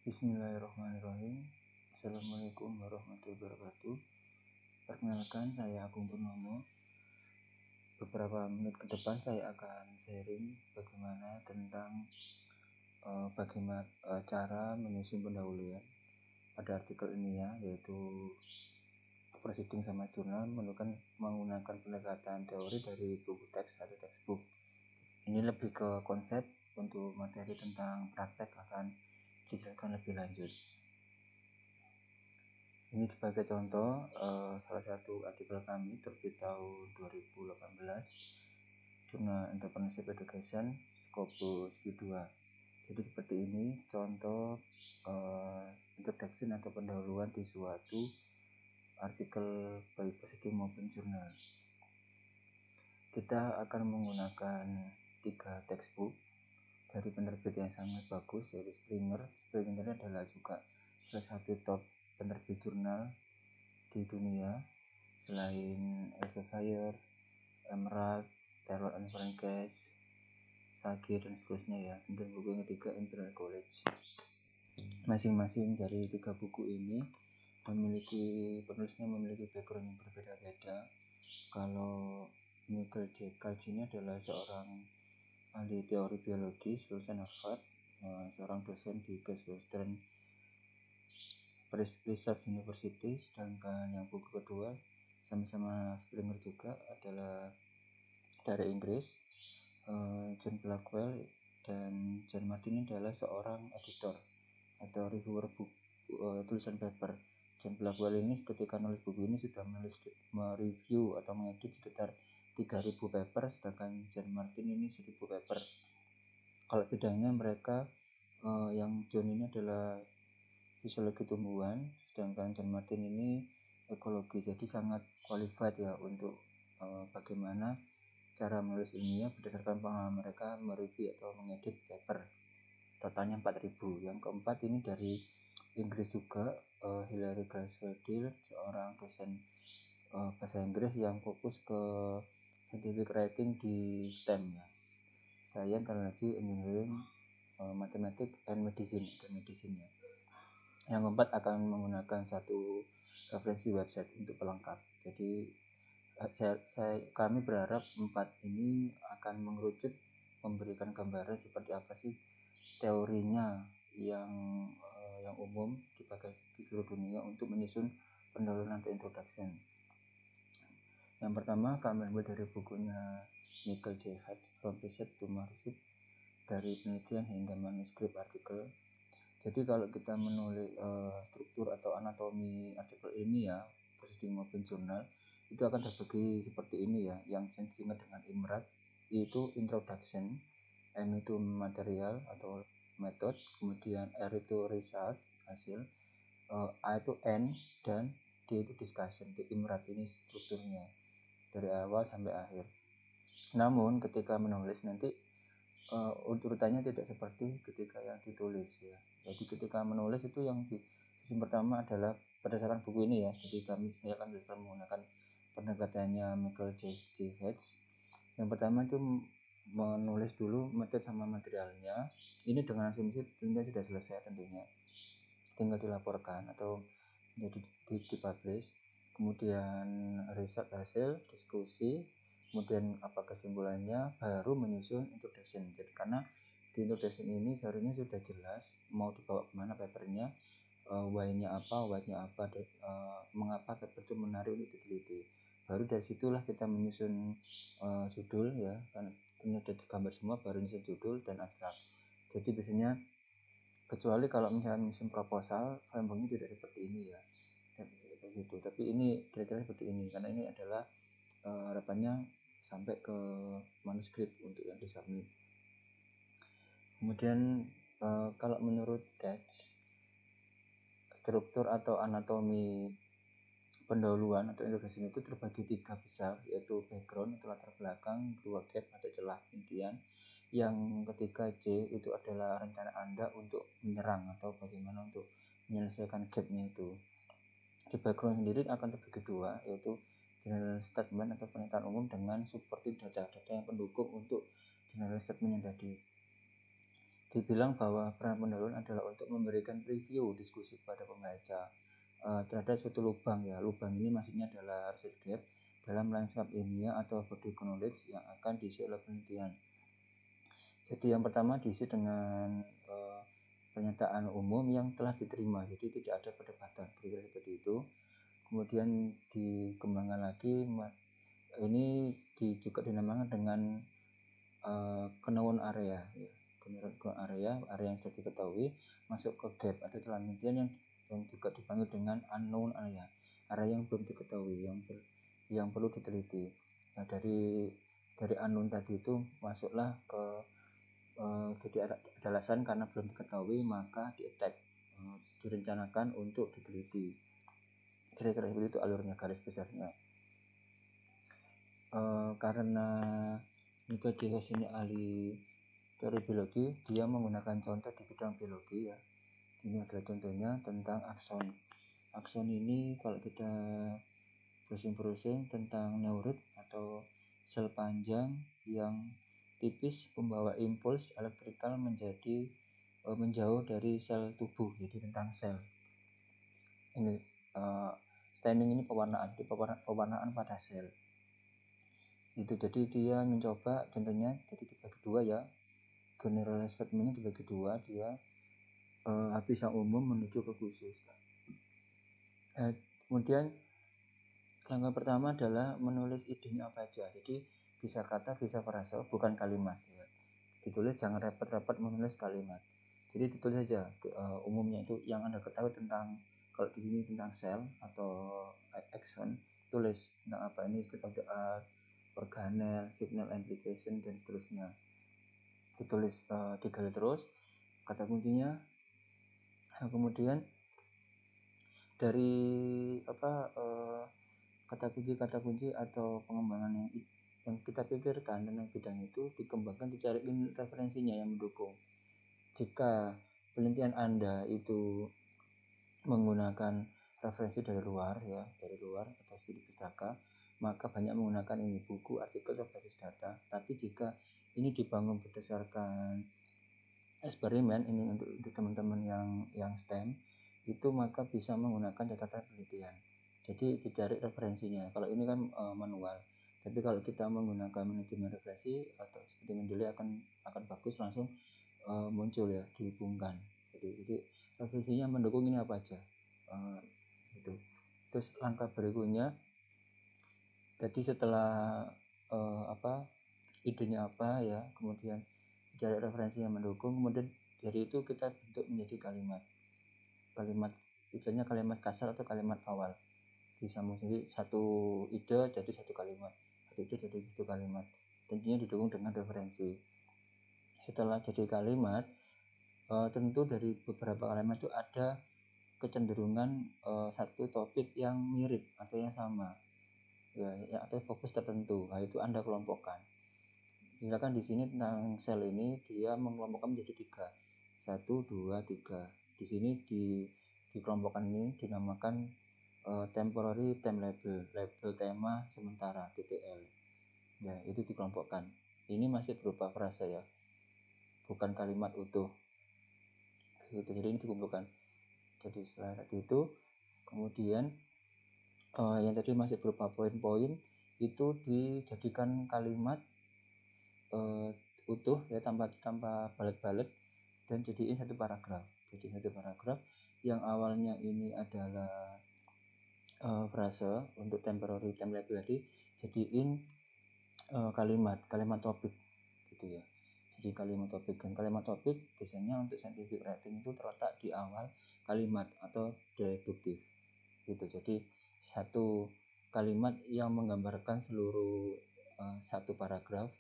Bismillahirrahmanirrahim. Assalamualaikum warahmatullahi wabarakatuh. Perkenalkan, saya Agung Purnomo. Beberapa menit ke depan saya akan sharing bagaimana tentang cara menyusun pendahuluan pada artikel ilmiah, yaitu proceeding sama jurnal menggunakan pendekatan teori dari buku teks atau textbook. Ini lebih ke konsep, untuk materi tentang praktek akan dijelaskan lebih lanjut. Ini sebagai contoh, salah satu artikel kami terbit tahun 2018, Jurnal Entrepreneurship Education, Scopus Q2. Jadi seperti ini contoh introduction atau pendahuluan di suatu artikel baik proceeding maupun jurnal. Kita akan menggunakan 3 textbook dari penerbit yang sangat bagus, yaitu Springer. Springer ini adalah juga salah satu top penerbit jurnal di dunia selain Elsevier, Emerald, Taylor and Frances, Sage dan seterusnya ya. Kemudian buku yang ketiga Imperial College. Masing-masing dari 3 buku ini penulisnya memiliki background yang berbeda-beda. Kalau Michael J. Kalch ini adalah seorang ahli teori biologi lulusan Harvard, seorang dosen di Case Western Reserve University. Sedangkan yang buku kedua sama-sama Springer juga adalah dari Inggris, John Blackwell dan John Martin ini adalah seorang editor atau reviewer tulisan paper. John Blackwell ini ketika nulis buku ini sudah mereview atau mengedit sekitar 3.000 paper, sedangkan John Martin ini 1.000 paper. Kalau bedanya mereka, yang John ini adalah fisiologi tumbuhan, sedangkan John Martin ini ekologi. Jadi sangat qualified ya untuk bagaimana cara menulis ilmiah berdasarkan pengalaman mereka mereview atau mengedit paper. Totalnya 4.000. Yang keempat ini dari Inggris juga, Hilary Glaswedel, seorang dosen bahasa Inggris yang fokus ke scientific writing di STEM ya, Science, Technology, Engineering, Mathematics, and Medicine ya. Yang keempat akan menggunakan satu referensi website untuk pelengkap. Jadi kami berharap 4 ini akan mengerucut, memberikan gambaran seperti apa sih teorinya yang umum dipakai di seluruh dunia untuk menyusun pendahuluan atau introduction. Yang pertama kami ambil dari bukunya Michael J. Hart, From Research to Manuscript, dari penelitian hingga manuskrip artikel. Jadi kalau kita menulis struktur atau anatomi artikel ilmiah, proceeding maupun jurnal, itu akan terbagi seperti ini ya, yang disingkat dengan IMRAT, yaitu introduction, M itu material atau method, kemudian R itu result, hasil, A itu end, dan D itu discussion. Di IMRAT ini strukturnya dari awal sampai akhir. Namun ketika menulis nanti urutannya tidak seperti ketika yang ditulis ya. Jadi ketika menulis itu yang di sisi pertama adalah berdasarkan buku ini ya. Jadi saya akan menggunakan pendekatannya Michael J. Hart. Yang pertama itu menulis dulu metode sama materialnya. Ini dengan asumsi penelitian sudah selesai tentunya, tinggal dilaporkan atau dipublish. Kemudian riset hasil, diskusi, kemudian apa kesimpulannya, baru menyusun introduction. Jadi karena di introduction ini seharusnya sudah jelas mau dibawa kemana papernya, why-nya apa, mengapa paper itu menarik untuk diteliti. Baru dari situlah kita menyusun judul ya, karena ini sudah digambar semua, baru menyusun judul dan abstrak. Jadi biasanya, kecuali kalau misalnya menyusun proposal, frameworknya tidak seperti ini ya, begitu. Tapi ini kira-kira seperti ini, karena ini adalah harapannya sampai ke manuskrip untuk yang disubmit. Kemudian kalau menurut Katz, struktur atau anatomi pendahuluan atau introduction itu terbagi 3 besar, yaitu background atau latar belakang, 2 gap atau celah penelitian, yang ketiga C itu adalah rencana Anda untuk menyerang atau bagaimana untuk menyelesaikan gapnya itu. Di background sendiri akan terbagi 2, yaitu general statement atau pernyataan umum dengan supporting data yang pendukung untuk general statement yang tadi. dibilang bahwa peran pendahuluan adalah untuk memberikan preview diskusi kepada pembaca terhadap suatu lubang ya. Lubang ini maksudnya adalah research gap dalam lanskap ilmiah atau body knowledge yang akan diisi oleh penelitian. Jadi yang pertama diisi dengan pernyataan umum yang telah diterima, jadi tidak ada perdebatan, kira-kira seperti itu. Kemudian dikembangkan lagi, ini juga dinamakan dengan known area ya. Area yang sudah diketahui masuk ke gap atau celah penelitian yang juga dipanggil dengan unknown area yang belum diketahui, yang perlu diteliti. Nah, dari unknown tadi itu masuklah ke jadi ada alasan karena belum diketahui maka di-attack, direncanakan untuk diteliti. Kira-kira seperti itu alurnya, garis besarnya. Karena Nika Jihas ini ahli teori biologi, dia menggunakan contoh di bidang biologi ya. Ini adalah contohnya tentang akson. Akson ini kalau kita browsing tentang neurit atau sel panjang yang tipis pembawa impuls elektrikal menjauh dari sel tubuh, jadi tentang sel. Ini staining ini pewarnaan, jadi pewarnaan pada sel. Itu jadi dia mencoba contohnya jadi dibagi dua ya. General statementnya dibagi dua, dia habis yang umum menuju ke khusus. Kemudian langkah pertama adalah menulis idenya apa aja. Jadi bisa kata, bisa frase, bukan kalimat ya. Ditulis, jangan repot-repot menulis kalimat. Jadi ditulis saja umumnya itu yang Anda ketahui tentang, kalau di sini tentang sel atau axon, tulis tentang apa ini, state of the art, organelle, signal amplification dan seterusnya. Ditulis digali terus kata kuncinya. Kemudian dari kata kunci atau pengembangan yang kita pikirkan tentang bidang itu dikembangkan, dicariin referensinya yang mendukung. Jika penelitian Anda itu menggunakan referensi dari luar atau studi pustaka, maka banyak menggunakan ini buku, artikel, atau basis data. Tapi jika ini dibangun berdasarkan eksperimen, ini untuk teman-teman yang STEM itu, maka bisa menggunakan catatan penelitian. Jadi dicari referensinya. Kalau ini kan manual. Tapi kalau kita menggunakan manajemen referensi atau seperti Mendeley akan bagus, langsung muncul ya, dihubungkan. Jadi referensinya mendukung ini apa aja. Itu. Terus langkah berikutnya, jadi setelah idenya apa ya, kemudian cari referensi yang mendukung, kemudian dari itu kita bentuk menjadi kalimat istilahnya kalimat kasar atau kalimat awal. Disambung sendiri, satu ide jadi satu kalimat, tentunya didukung dengan referensi. Setelah jadi kalimat, tentu dari beberapa kalimat itu ada kecenderungan satu topik yang mirip atau yang sama ya, atau fokus tertentu. Nah, itu Anda kelompokkan. Misalkan di sini tentang sel ini dia mengelompokkan menjadi 3, 1, 2, 3. Di sini di kelompokan ini dinamakan temporary time label tema sementara TTL. Ya, itu dikelompokkan. Ini masih berupa frase ya, bukan kalimat utuh. Gitu. Jadi ini dikumpulkan. Jadi setelah tadi itu, kemudian yang tadi masih berupa poin-poin itu dijadikan kalimat utuh ya, tanpa balet-balet, dan jadiin satu paragraf. Jadi satu paragraf yang awalnya ini adalah frase untuk temporary time label tadi, jadiin kalimat topik gitu ya. Jadi kalimat topik, dan kalimat topik biasanya untuk scientific writing itu terletak di awal kalimat atau deduktif gitu. Jadi satu kalimat yang menggambarkan seluruh satu paragraf,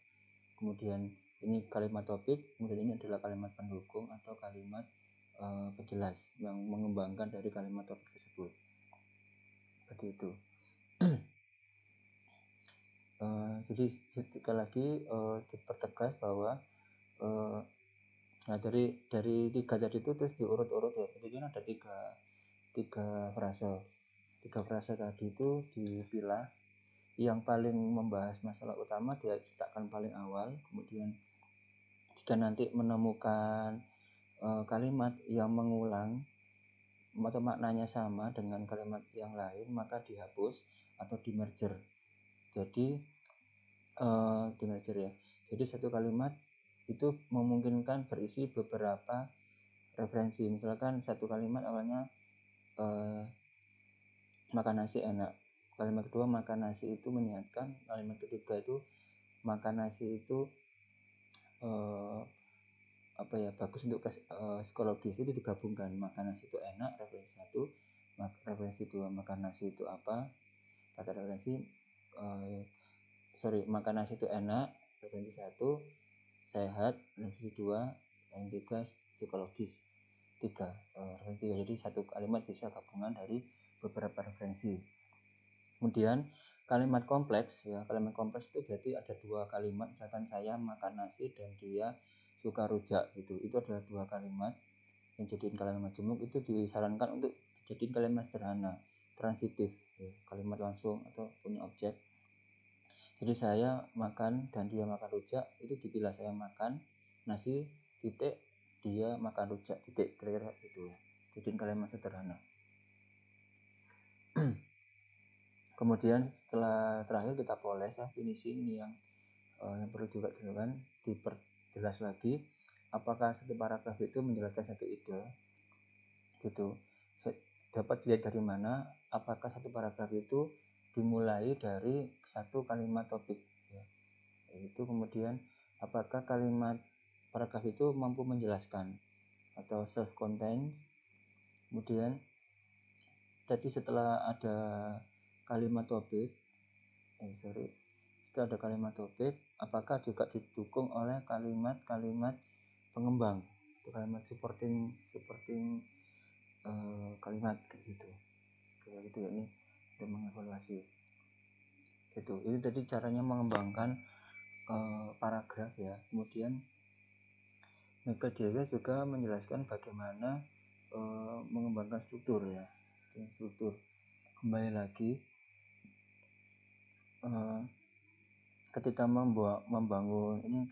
kemudian ini kalimat topik, kemudian ini adalah kalimat pendukung atau kalimat penjelas yang mengembangkan dari kalimat topik tersebut. Seperti itu. Jadi sekali lagi dipertegas bahwa nah dari 3 tadi itu terus diurut-urut ya. Jadi ada tiga frase tadi itu dipilah. Yang paling membahas masalah utama dia letakkan paling awal, kemudian jika nanti menemukan kalimat yang mengulang atau maknanya sama dengan kalimat yang lain, maka dihapus atau di merger. Jadi di merger ya. Jadi satu kalimat itu memungkinkan berisi beberapa referensi. Misalkan satu kalimat awalnya makan nasi enak, kalimat kedua makan nasi itu menyehatkan, kalimat ketiga itu makan nasi itu bagus untuk psikologis. Itu digabungkan, makan nasi itu enak referensi satu, referensi dua makan nasi itu apa, kata referensi makan nasi itu enak referensi satu, sehat referensi dua, yang tiga psikologis tiga. Jadi satu kalimat bisa gabungan dari beberapa referensi. Kemudian kalimat kompleks ya, kalimat kompleks itu berarti ada dua kalimat, misalkan saya makan nasi dan dia suka rujak gitu, itu adalah dua kalimat yang jadiin kalimat majemuk. Itu disarankan untuk dijadiin kalimat sederhana, transitif ya, kalimat langsung atau punya objek. Jadi saya makan dan dia makan rujak, itu dipilah saya makan nasi titik dia makan rujak titik, kira-kira itu ya, jadiin kalimat sederhana. Kemudian setelah terakhir kita poles ya, finishing ini yang perlu juga dilakukan, diperjelas lagi apakah satu paragraf itu menjelaskan satu ide gitu. Dapat dilihat dari mana apakah satu paragraf itu dimulai dari satu kalimat topik ya. Itu kemudian apakah kalimat paragraf itu mampu menjelaskan atau self contained. Kemudian tadi setelah ada kalimat topik setelah ada kalimat topik, apakah juga didukung oleh kalimat-kalimat pengembang, kalimat supporting kalimat gitu ya. Ini udah mengevaluasi itu tadi caranya mengembangkan paragraf ya. Kemudian Michael Jagger juga menjelaskan bagaimana mengembangkan struktur ya, struktur. Kembali lagi ketika membangun ini,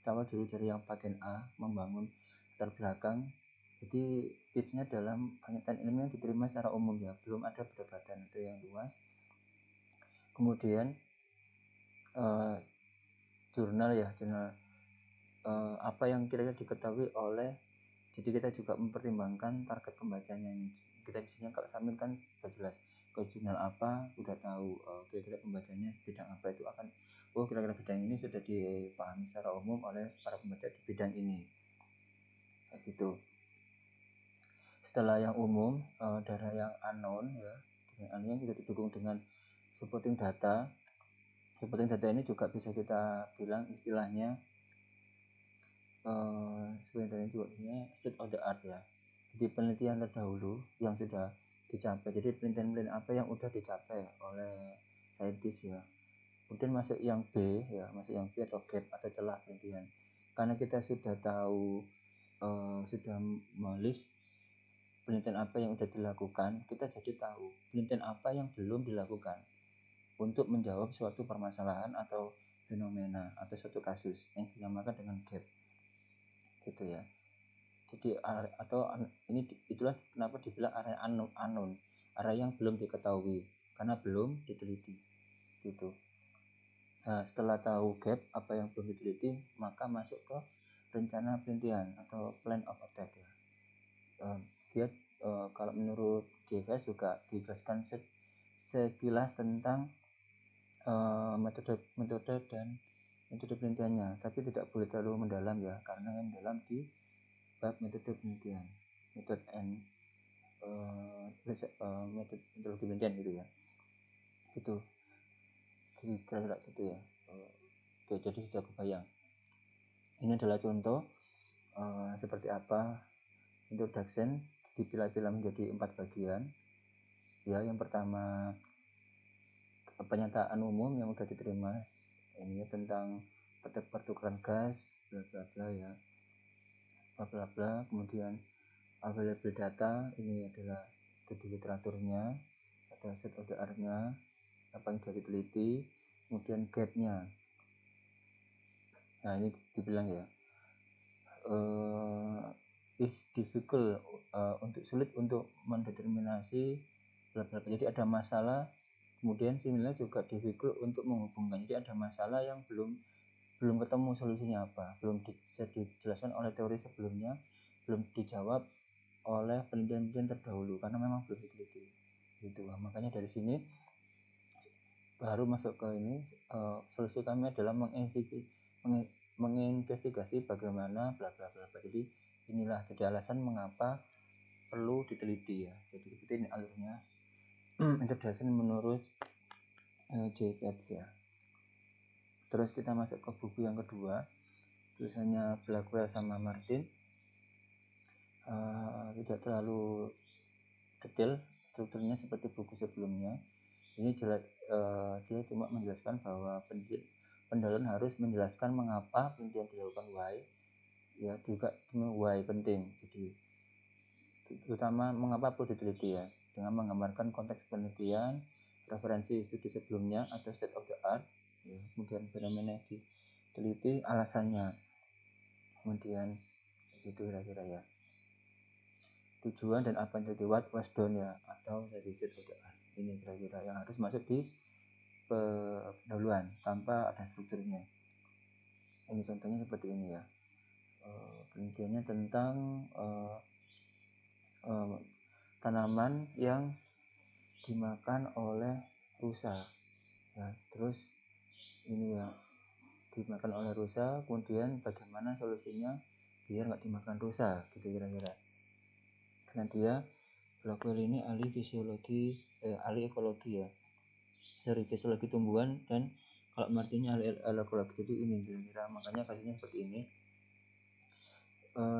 kita awal dulu dari yang bagian A, membangun latar belakang. Jadi tipsnya dalam pernyataan ilmiah diterima secara umum ya, belum ada perdebatan itu yang luas. Kemudian jurnal apa yang kira-kira diketahui oleh, jadi kita juga mempertimbangkan target pembacanya ini. Kita biasanya kalau samping kan jelas ke jurnal apa udah tahu kira-kira pembacanya bidang apa, itu akan kira-kira bidang ini sudah dipahami secara umum oleh para pembaca di bidang ini gitu. Setelah yang umum, daerah yang unknown ya, yang kita didukung dengan supporting data. Supporting data ini juga bisa kita bilang istilahnya sebenarnya juga state of the art ya. Jadi penelitian terdahulu yang sudah dicapai. Jadi penelitian apa yang sudah dicapai oleh saintis ya. Kemudian masuk yang B ya, masuk yang B atau gap atau celah penelitian. Karena kita sudah tahu, sudah menulis penelitian apa yang sudah dilakukan, kita jadi tahu penelitian apa yang belum dilakukan untuk menjawab suatu permasalahan atau fenomena atau suatu kasus yang dinamakan dengan gap gitu ya. Jadi itulah kenapa dibilang area unknown, area yang belum diketahui karena belum diteliti gitu. Nah, setelah tahu gap apa yang belum diteliti, maka masuk ke rencana penelitian atau plan of attack ya. Dia kalau menurut JFS juga dijelaskan sekilas tentang metode dan metode penelitiannya, tapi tidak boleh terlalu mendalam ya, karena yang mendalam di bab metode penelitian, metode metodologi penelitian gitu ya, gitu. Jadi kira-kira gitu ya. Oke, jadi sudah kebayang. Ini adalah contoh seperti apa introduction, dipilah-pilah menjadi 4 bagian. Ya, yang pertama pernyataan umum yang sudah diterima ini ya, tentang pertukaran gas bla bla bla ya, bla bla bla. Kemudian available data, ini adalah studi literaturnya atau state of the art-nya, apa yang sudah diteliti. Kemudian gap-nya, nah ini dibilang ya, is difficult, untuk sulit untuk mendeterminasi bla bla bla. Jadi ada masalah, kemudian similar juga difficult untuk menghubungkan. Jadi ada masalah yang belum ketemu solusinya apa, belum bisa dijelaskan oleh teori sebelumnya, belum dijawab oleh penelitian-penelitian terdahulu karena memang belum diteliti gitu. Makanya dari sini baru masuk ke ini, solusi kami adalah menginvestigasi bagaimana bla bla bla. Jadi inilah jadi alasan mengapa perlu diteliti ya. Jadi seperti ini alurnya. Introduction menurut J. Katz ya. Terus kita masuk ke buku yang kedua, tulisannya Blackwell sama Martin. Tidak terlalu detail strukturnya seperti buku sebelumnya. Ini jelas, dia cuma menjelaskan bahwa pendahuluan harus menjelaskan mengapa penelitian dilakukan, why ya, juga why penting. Jadi terutama mengapa perlu diteliti ya, dengan menggambarkan konteks penelitian, referensi studi sebelumnya atau state of the art ya, kemudian fenomena diteliti, alasannya, kemudian itu kira-kira ya, tujuan dan apa yang terjadi, what was done ya, atau dari state of the art. Ini kira-kira yang harus masuk di pendahuluan tanpa ada strukturnya. Ini contohnya seperti ini ya, penelitiannya tentang tanaman yang dimakan oleh rusa ya. Terus ini ya, dimakan oleh rusa, kemudian bagaimana solusinya biar nggak dimakan rusa gitu kira-kira. Karena dia Blackwell ini ahli ekologi ya, dari fisiologi tumbuhan, dan kalau Martinnya ahli ekologi. Jadi ini kira-kira, makanya kasusnya seperti ini.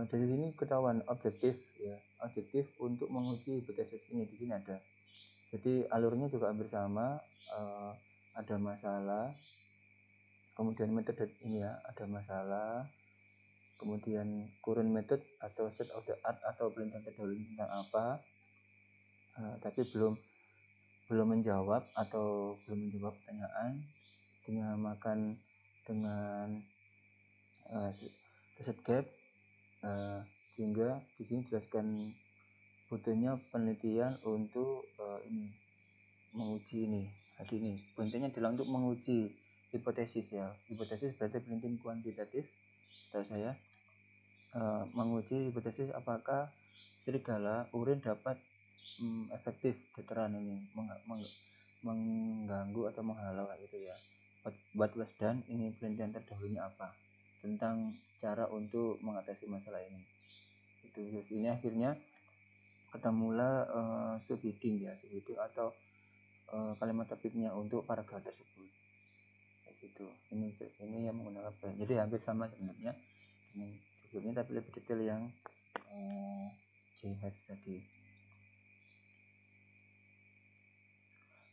Dari sini ketahuan objektif ya, objektif untuk menguji hipotesis ini di sini ada. Jadi alurnya juga hampir sama, ada masalah, kemudian metode ini ya, ada masalah, kemudian current method atau state of the art atau penelitian terdahulu tentang apa, tapi belum menjawab atau belum menjawab pertanyaan, dinamakan dengan research gap, sehingga di sini jelaskan butuhnya penelitian untuk ini menguji ini. Jadi ini penelitiannya adalah untuk menguji hipotesis ya. Hipotesis berarti penelitian kuantitatif setahu saya, menguji hipotesis apakah serigala urin dapat efektif deteran ini, mengganggu atau menghalau gitu ya. What was done, ini penelitian terdahulunya apa tentang cara untuk mengatasi masalah ini. Itu ini akhirnya ketemulah subheading ya, subheading atau kalimat topiknya untuk paragraf tersebut. Gitu. Ini yang menggunakan brand. Jadi hampir sama sebenarnya dengan sebelumnya, tapi lebih detail yang J-Hatch tadi.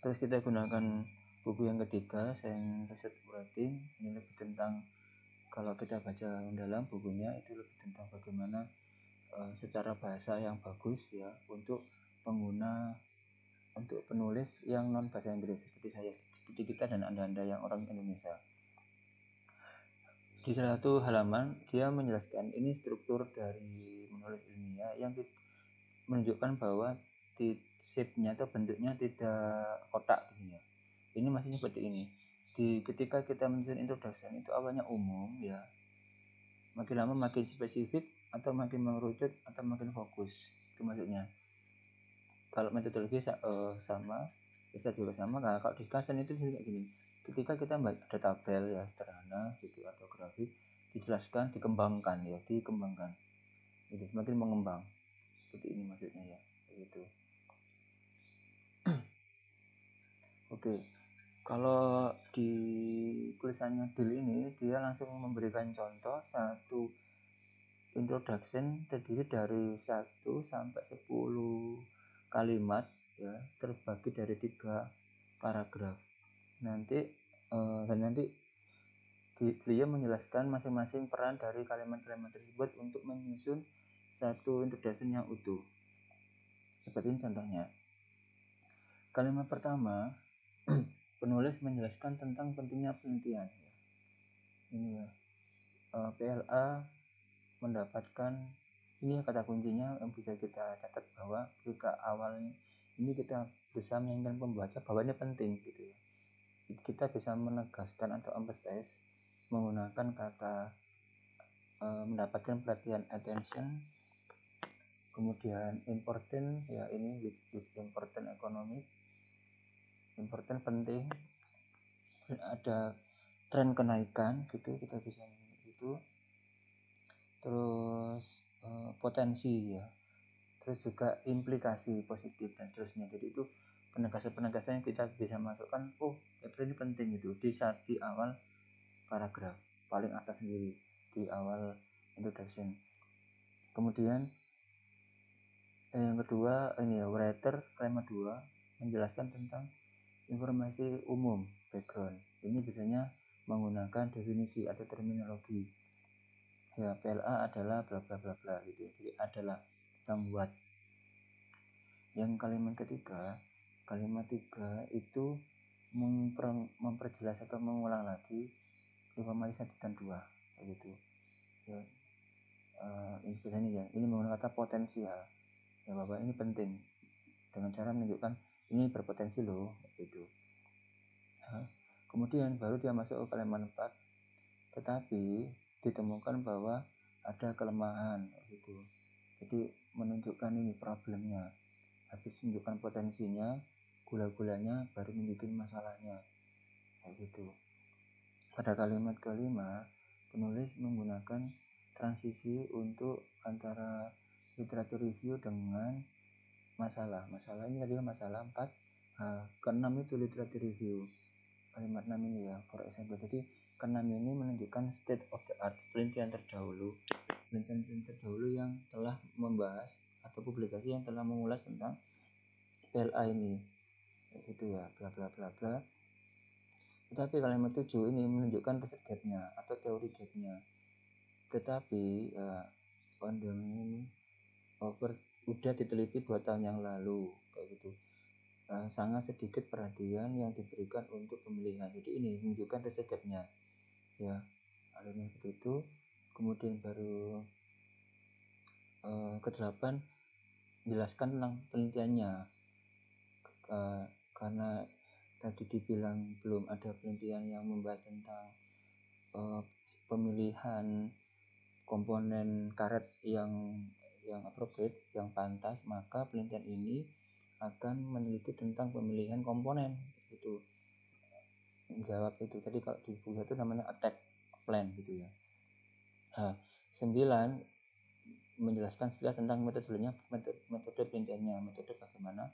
Terus kita gunakan buku yang ketiga, Science Research Writing. Ini lebih tentang, kalau kita baca mendalam bukunya, itu lebih tentang bagaimana secara bahasa yang bagus ya untuk penulis yang non bahasa Inggris seperti saya, seperti kita dan anda yang orang Indonesia. Di salah satu halaman dia menjelaskan ini struktur dari menulis ilmiah yang menunjukkan bahwa shape-nya atau bentuknya tidak kotak gini ya. Ini maksudnya seperti ini. Ketika kita menulis introduction itu awalnya umum ya, makin lama makin spesifik atau makin mengerucut atau makin fokus. Itu maksudnya. Kalau metodologi sama, bisa juga sama. Nah, kalau discussion itu juga gini. Ketika kita ada tabel ya sederhana gitu atau grafik, dijelaskan, dikembangkan. Jadi semakin mengembang. Seperti ini maksudnya ya. Begitu. Oke. Kalau di tulisannya Dill ini dia langsung memberikan contoh satu introduction terdiri dari 1 sampai 10 kalimat ya, terbagi dari 3 paragraf. Nanti beliau menjelaskan masing-masing peran dari kalimat-kalimat tersebut untuk menyusun satu introduction yang utuh. Seperti ini contohnya. Kalimat pertama, penulis menjelaskan tentang pentingnya penelitian. Ini ya, PLA mendapatkan, ini kata kuncinya yang bisa kita catat, bahwa ketika awalnya ini kita berusaha meyakinkan pembaca bahwa ini penting gitu ya. Kita bisa menegaskan atau emphasize menggunakan kata mendapatkan perhatian, attention, kemudian important ya, ini which is important, economic, important penting, ada tren kenaikan gitu, kita bisa itu, terus potensi ya, terus juga implikasi positif dan seterusnya. Jadi itu penegasan-penegasan yang kita bisa masukkan, oh ini penting itu di saat di awal paragraf paling atas sendiri, di awal introduction. Kemudian yang kedua ini ya, writer kalimat 2 menjelaskan tentang informasi umum, background. Ini biasanya menggunakan definisi atau terminologi ya, PLA adalah bla bla bla bla gitu. Jadi adalah tentang what. Yang kalimat 3 itu memperjelas atau mengulang lagi informasi 1 dan 2 gitu ya. Ini biasanya ya, ini menggunakan kata potensial ya, Bapak, ini penting dengan cara menunjukkan ini berpotensi loh gitu. Kemudian baru dia masuk ke kalimat 4, tetapi ditemukan bahwa ada kelemahan gitu. Jadi menunjukkan ini problemnya, habis menunjukkan potensinya, gula-gulanya, baru menunjukkan masalahnya kayak gitu. Pada kalimat kelima, penulis menggunakan transisi untuk antara literatur review dengan masalah ini tadi masalah 4. Ke-6 itu literatur review, kalimat 6 ini ya, for example. Jadi ke-6 ini menunjukkan state of the art, penelitian terdahulu yang telah membahas atau publikasi yang telah mengulas tentang PLA ini itu ya, bla bla bla bla. Tetapi kalimat 7 ini menunjukkan riset gap-nya atau teori gap-nya. Tetapi pandemi udah diteliti 2 tahun yang lalu kayak gitu. Sangat sedikit perhatian yang diberikan untuk pemilihan. Jadi ini menunjukkan riset gap-nya ya, alurnya seperti itu. Kemudian baru ke-8 jelaskan tentang penelitiannya, karena tadi dibilang belum ada penelitian yang membahas tentang pemilihan komponen karet yang appropriate, yang pantas, maka penelitian ini akan meneliti tentang pemilihan komponen itu, menjawab itu. Tadi kalau di buku itu namanya attack plan gitu ya. 9 menjelaskan sekilas tentang metode penelitiannya, metode bagaimana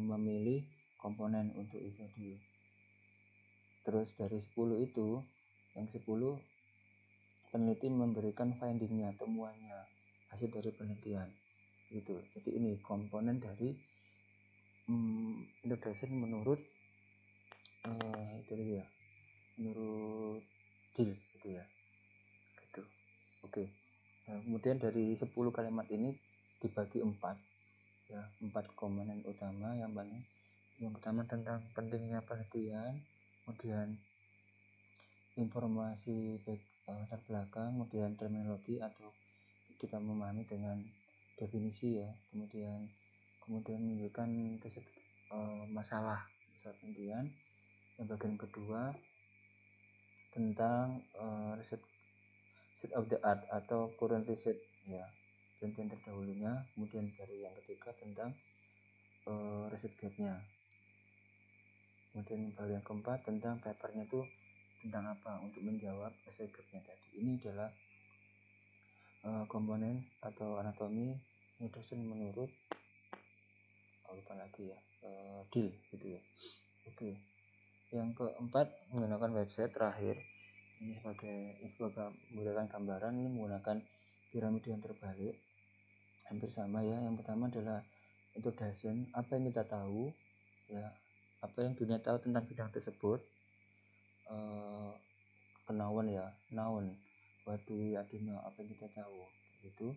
memilih komponen untuk itu tadi. Terus dari 10 itu, yang 10 peneliti memberikan findingnya, temuannya, hasil dari penelitian gitu. Jadi ini komponen dari introduction menurut itu dia, menurut Dill gitu ya, gitu. Oke. Nah, kemudian dari 10 kalimat ini dibagi 4 ya, 4 komponen utama. Yang pertama tentang pentingnya penelitian, kemudian informasi latar belakang, kemudian terminologi atau kita memahami dengan definisi ya, kemudian menunjukkan riset masalah penelitian. Yang bagian kedua tentang riset state of the art atau current research ya, penelitian terdahulunya. Kemudian baru yang ketiga tentang riset gap-nya. Kemudian baru yang keempat tentang papernya itu tentang apa, untuk menjawab riset gap-nya tadi. Ini adalah komponen atau anatomi introduction menurut lupa lagi ya, Dill gitu ya. Oke. Yang keempat menggunakan website terakhir ini sebagai menggunakan gambaran, ini menggunakan piramida yang terbalik, hampir sama ya. Yang pertama adalah introduction, apa yang kita tahu ya, apa yang dunia tahu tentang bidang tersebut. Kenawan ya, noun, what do we know, apa yang kita tahu gitu.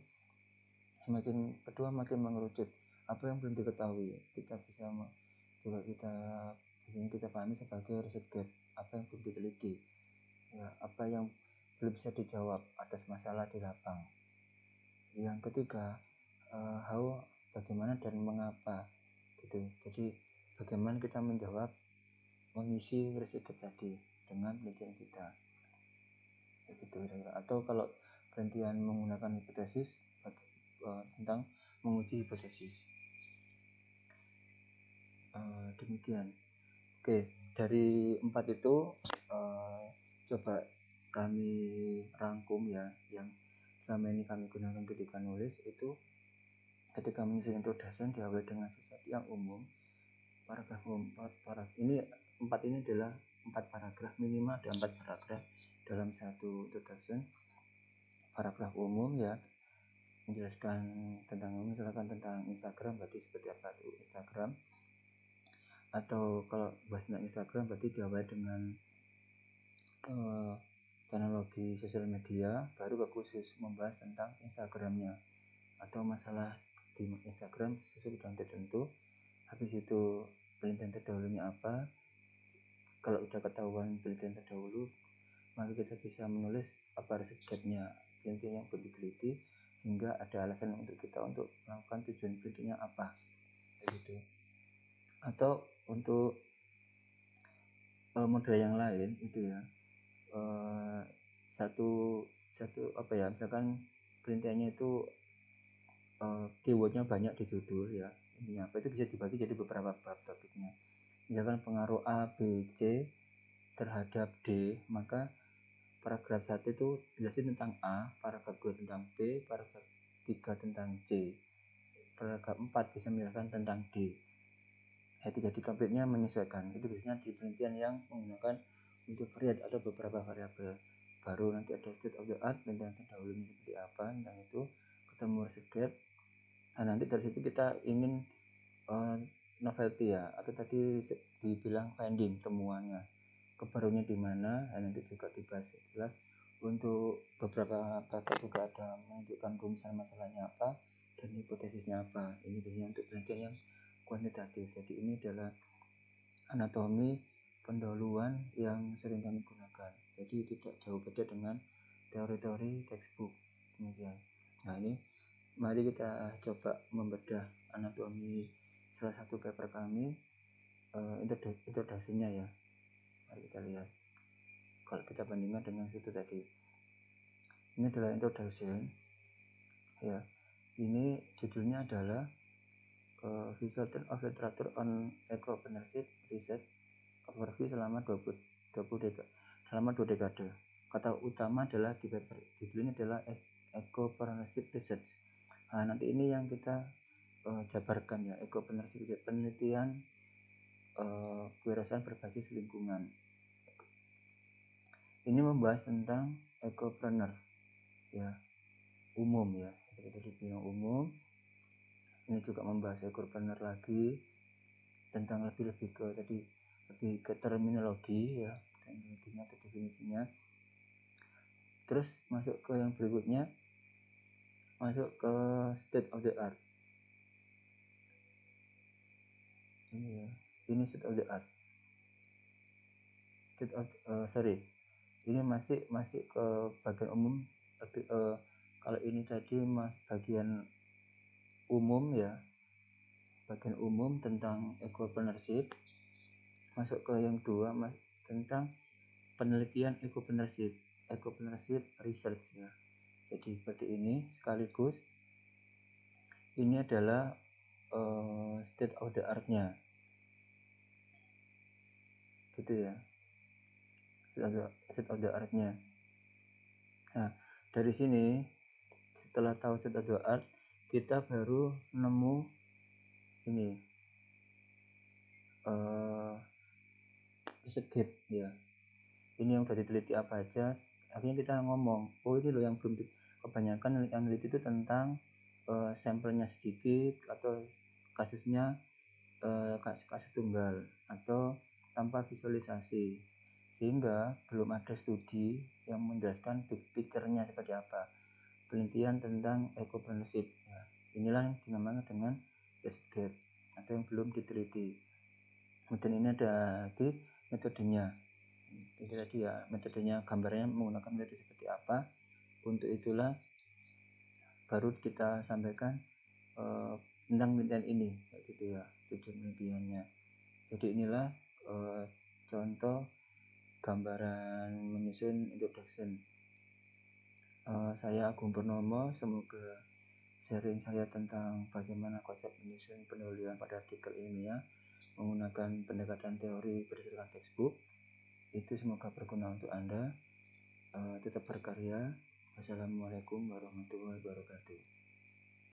Semakin kedua makin mengerucut, apa yang belum diketahui, kita bisa juga biasanya kita pahami sebagai riset gap, apa yang belum diteliti ya, apa yang belum bisa dijawab atas masalah di lapang. Yang ketiga, bagaimana dan mengapa gitu. Jadi bagaimana kita menjawab mengisi riset tadi dengan penelitian kita gitu. Atau kalau penelitian menggunakan hipotesis tentang menguji hipotesis. Demikian. Oke, dari 4 itu coba kami rangkum ya, yang selama ini kami gunakan ketika nulis itu. Ketika mengisi introduction diawali dengan sesuatu yang umum, paragraf ini 4 ini adalah 4 paragraf, minimal ada 4 paragraf dalam satu introduction. Paragraf umum ya, menjelaskan tentang, misalkan tentang Instagram, berarti seperti apa itu Instagram, atau kalau bahas tentang Instagram berarti diawali dengan teknologi sosial media, baru ke khusus membahas tentang Instagramnya atau masalah di Instagram sesuai dengan tertentu. Habis itu penelitian terdahulunya apa. Kalau udah ketahuan penelitian terdahulu, maka kita bisa menulis apa riset gapnya, penelitian yang belum diteliti, sehingga ada alasan untuk kita untuk melakukan tujuan penelitiannya apa gitu. Atau untuk model yang lain itu ya, satu apa ya, misalkan penelitiannya itu keywordnya banyak di judul ya, intinya apa, itu bisa dibagi jadi beberapa bab topiknya. Misalkan pengaruh A, B, C terhadap D, maka paragraf 1 itu jelasin tentang A, paragraf 2 tentang B, paragraf 3 tentang C, paragraf 4 bisa menjelaskan tentang D. Jadi topiknya menyesuaikan. Itu biasanya di penelitian yang menggunakan multivariate atau beberapa variabel. Baru nanti ada state of the art, penelitian terdahulunya seperti apa tentang itu, ketemu riset gap. Nah, nanti dari situ kita ingin novelty ya, atau tadi dibilang finding, temuannya, kebarunya di mana. Nah, nanti juga dibahas jelas. Untuk beberapa bapak juga ada menunjukkan rumusan masalahnya apa dan hipotesisnya apa. Ini biasanya untuk penelitian yang kuantitatif. Jadi ini adalah anatomi pendahuluan yang sering kami gunakan. Jadi tidak jauh beda dengan teori-teori textbook. Demikian. Nah, ini mari kita coba membedah anatomi salah satu paper kami, introduksinya ya. Mari kita lihat. Kalau kita bandingkan dengan situ tadi, ini adalah introduction ya. Ini judulnya adalah Resultant of Literature on Ecopreneurship Research Overview selama 2 dekade. Kata utama adalah di paper judulnya adalah Ecopreneurship Research. Nah, nanti ini yang kita jabarkan ya, ecopreneurship, penelitian kewirausahaan berbasis lingkungan. Ini membahas tentang ecopreneur ya, umum ya, jadi dibilang umum. Ini juga membahas ecopreneur lagi, tentang lebih ke terminologi ya, terminologinya atau definisinya. Terus masuk ke yang berikutnya, masuk ke state of the art. Ini ya, ini state of the art. Ini masih ke bagian umum, tapi kalau ini tadi bagian umum ya, bagian umum tentang ecopreneurship. Masuk ke yang 2 tentang penelitian ecopreneurship research ya. Jadi seperti ini, sekaligus ini adalah state of the art-nya gitu ya, state of the art-nya. Nah, dari sini setelah tahu state of the art, kita baru nemu ini riset gap ya. Ini yang sudah diteliti apa aja. Akhirnya kita ngomong, oh ini loh yang belum kebanyakan yang teliti itu tentang sampelnya sedikit, atau kasusnya kasus tunggal, atau tanpa visualisasi, sehingga belum ada studi yang menjelaskan big picture-nya seperti apa. Penelitian tentang ecopreneurship ya. Inilah yang dinamakan dengan riset gap atau yang belum diteliti. Kemudian ini ada lagi metodenya. Itu tadi ya metodenya, gambarnya menggunakan metode seperti apa. Untuk itulah baru kita sampaikan tentang penelitian ini, kayak gitu ya, tujuan penelitiannya. Jadi inilah contoh gambaran menyusun introduction. Saya Agung Purnomo, semoga sharing saya tentang bagaimana konsep menyusun penulisan pada artikel ilmiah menggunakan pendekatan teori berdasarkan textbook itu semoga berguna untuk Anda. Tetap berkarya. Wassalamualaikum warahmatullahi wabarakatuh.